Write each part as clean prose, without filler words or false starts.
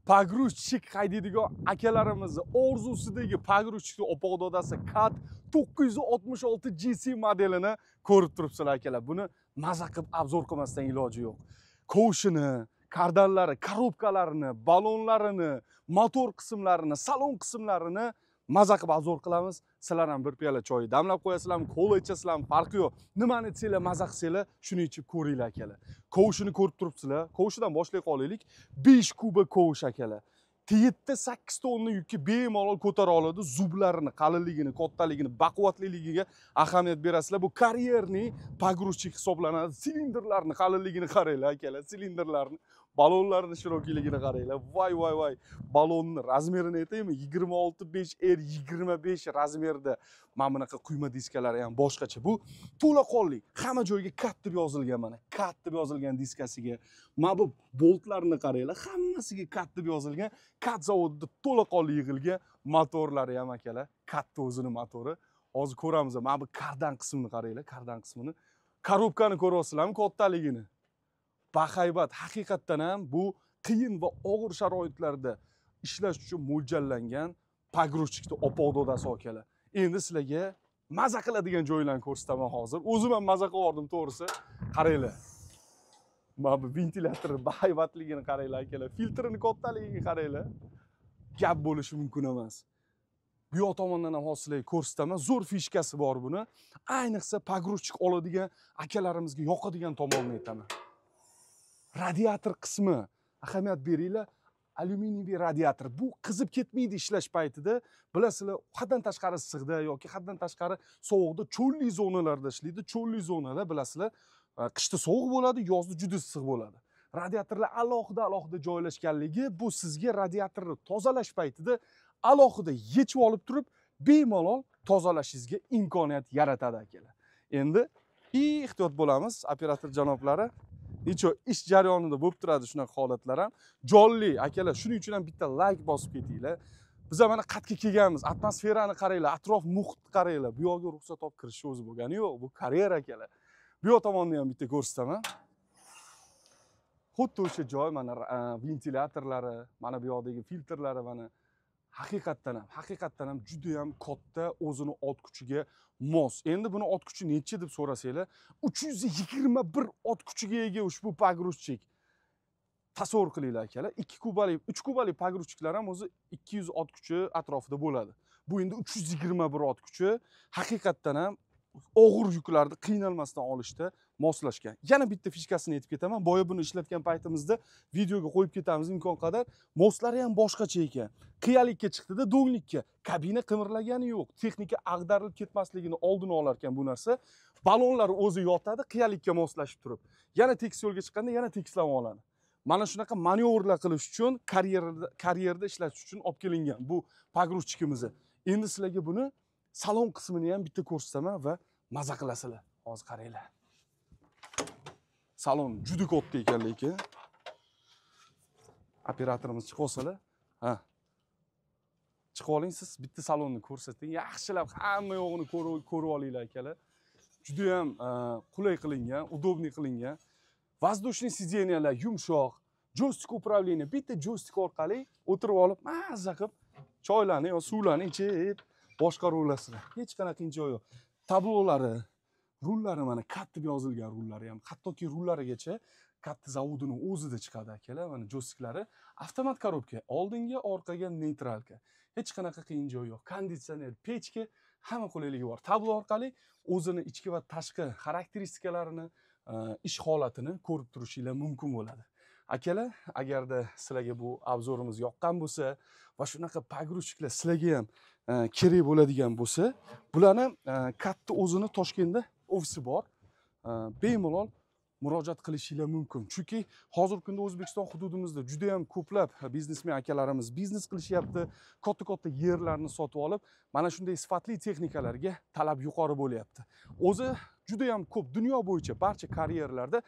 Pogruzchik haydaydigan akalarimizni orzusidagi pogruzchikni opoq dodasi Cat 966 GC modelini ko'rib turibsizlar akalar. Buni maza qilib obzor qilmasdan iloji yo'q. Kovushini, kardanlari, korobkalarini, balonlarini, motor qismlarini, salon qismlarini maza qilib obzor qilamiz. Sizlar ham bir piyola choy damlab qo'yasizlarmi, kola ichasizlarmi, farqi yo'q. Nimani ichsanglar maza qilsanglar, shuni ichib ko'ringlar akalar. Kovushini ko'rib turibsizlar. Kovushidan boshlay qolaylik. 5 kuba kovush akalar. 7-8 tonna yukni bemalol ko'tara oladi. Zublarini, qalinligini, kattaligini, baquvvatligiga ahamiyat berasizlar. Bu karyerning pogruzchik hisoblanadi. Silindrlarni qalinligini qaranglar akalar. Silindrlarni, balonlarni shirokiyligini qaranglar. Voy voy voy. Balonni razmerini aytaymi? 26.5R 25 razmerda. Mana bunaqa quyma diskalari ham boshqacha. Bu to'laqonli. Hamma joyga kat deb yozilgan mana. Kat deb yozilgan diskasiga. Mana bu boltlarni qaranglar. Hammasiga kat deb yozilgan. Kat zavodida to'laqonli yig'ilgan motorlari ham akalar. Katni o'zining motori. Hozir ko'ramiz. Mana bu kardan qismini qaranglar, kardan qismini. Korobkani ko'ryapsizlarmi kattaligini? Bahaybat. Haqiqatdan ham bu qiyin va og'ir sharoitlarda ishlash uchun mo'ljallangan pogruzchikni opoq dodasi akalar. Endi sizlarga maza qiladigan joylarni ko'rsataman hozir. O'zim ham maza qilib to'g'risi. Qaranglar. Mana bu ventilyator bahaybatligini qaranglar akalar. Filtrini kattaligiga qaranglar. Gap bo'lishi mumkin emas. Bu yoq tomondan ham hozir sizlarga ko'rsataman. Zo'r fishkasi bor buni. Ayniqsa pogruzchik oladigan akalarimizga yoqadigan tomonini aytaman. Radiator qismi ahamiyat beringlar. Alyuminiy radiator. Bu qizib ketmaydi ishlash paytida. Bilasizlar, haddan tashqari issiqda yoki haddan tashqari sovuqda, cho'lli zonalarda ishlaydi. Cho'lli zonalar bilasizlar, qishda sovuq bo'ladi, yozda juda issiq bo'ladi. Radiatorlar alohida joylashganligi bu sizga radiatorni tozalash paytida alohida yechib olib turib, bemalol tozalashingizga imkoniyat yaratadi akalar. Endi ehtiyot bo'lamiz, operator janoblari. Necha ish jarayonida bo'lib turadi shunaqa holatlar ham. Jonli akalar, shuning uchun ham bitta like bosib ketinglar. Biz mana qatga kelganmiz. Atmosferani qaranglar, atrof muhitni qaranglar. Bu yoqga ruxsat olib kirish o'zi bo'lgani yo'q. Bu karyera akalar. Bu yoq tomonni ham bitta ko'rsataman. Xuddi o'sha joy mana ventilyatorlari, mana bu yoqdagi filtrlari mana haqiqatdan ham juda ham katta, o'zini ot kuchiga mos. Endi buni ot kuchi necha deb so'rasanglar, 321 ot kuchiga ega ushbu pogruzchik. Tasavvur qilinglar akalar, 2 kubalik, 3 kubalik pogruzchiklar ham o'zi 200 ot kuchi atrofida bo'ladi. Bu endi 321 ot kuchi haqiqatdan ham og'ir yuklarni qiynalmasdan olishda moslashgan. Yana bitta fishkasini aytib ketaman. Boya buni ishlatgan paytimizda videoga qo'yib ketamiz imkon qadar. Moslari ham boshqacha ekan. Qiyalikka chiqdida do'nglikka. Kabina qimirlagani yo'q. Texnika ag'darilib ketmasligini oldini olar ekan bu narsa. Balonlar o'zi yotadi, qiyalikka moslashib turib. Yana tekis yo'lga chiqqanda yana tekislab oladi. Mana shunaqa manyovrlar qilish uchun, karyerda ishlatish uchun olib kelingan bu pogruzchikimiz. Endi sizlarga buni salon qismini ham bitta ko'rsataman va maza qilasizlar. Hozir qaranglar. Salon juda katta ekan lekin. Operatorimiz chiqib olsalar, ha. Chiqib oling siz, bitta salonni ko'rsating. Yaxshilab hamma yo'g'ini ko'rib olinglar akalar. Juda ham qulay qilingan, udobniy qilingan. Воздушный сиденьялар yumshoq, joystik управление, bitta joystik orqali o'tirib olib, maza qilib choylarni yo suvlarni ichib boshqarib olasizlar. Hech qanaqa qiyin yo'q. Tablolari, rullari mana katta deb yozilgan rullari ham, hattoki rullarigacha katta zavodining o'zida chiqadi akalar. Mana joystiklari avtomat korobka, oldinga, orqaga neytralka. Hech qanaqa qiyin joy yo'q. Konditsioner, pechka, hamma qulayligi bor. Tablo orqali o'zini ichki va tashqi xarakteristikalarini, ish holatini ko'rib turishingiz mumkin bo'ladi. Akalar, agarda sizlarga bu obzorimiz yoqqan bo'lsa va shunaqa pogruzchiklar sizlarga ham kerak bo'ladigan bo'lsa, bularni katta o'zini Toshkentda ofisi bor. Bemalol murojaat qilishingiz mumkin. Chunki hozirgi kunda O'zbekiston hududimizda juda ham ko'plab biznesmen akalarimiz biznes qilishyapti. Katta yerlarni sotib olib, mana shunday sifatli texnikalarga talab yuqori bo'lyapti. O'zi juda ham ko'p dunyo bo'yicha barcha karyerlarda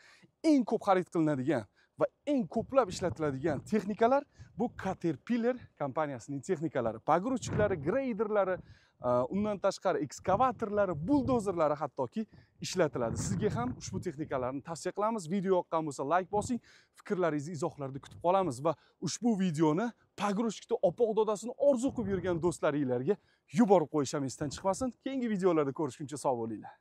eng ko'p xarid qilinadigan va eng ko'plab ishlatiladigan texnikalar bu Caterpillar kompaniyasining texnikalari, pogruzchiklari, greyderlari, Undan tashqari ekskavatorlari, buldozerlari hattoki ishlatiladi. Sizga ham ushbu texnikalarni tavsiya qilamiz. Video yoqqan bo'lsa like bosing, fikrlaringizni, izohlarni kutib qolamiz va ushbu videoni pogrushkada opoq dodasini orzu qilib yurgan do'stlaringizlarga yuborib qo'yish ham esdan chiqmasin. Keyingi videolarda ko'rishguncha sog' bo'linglar.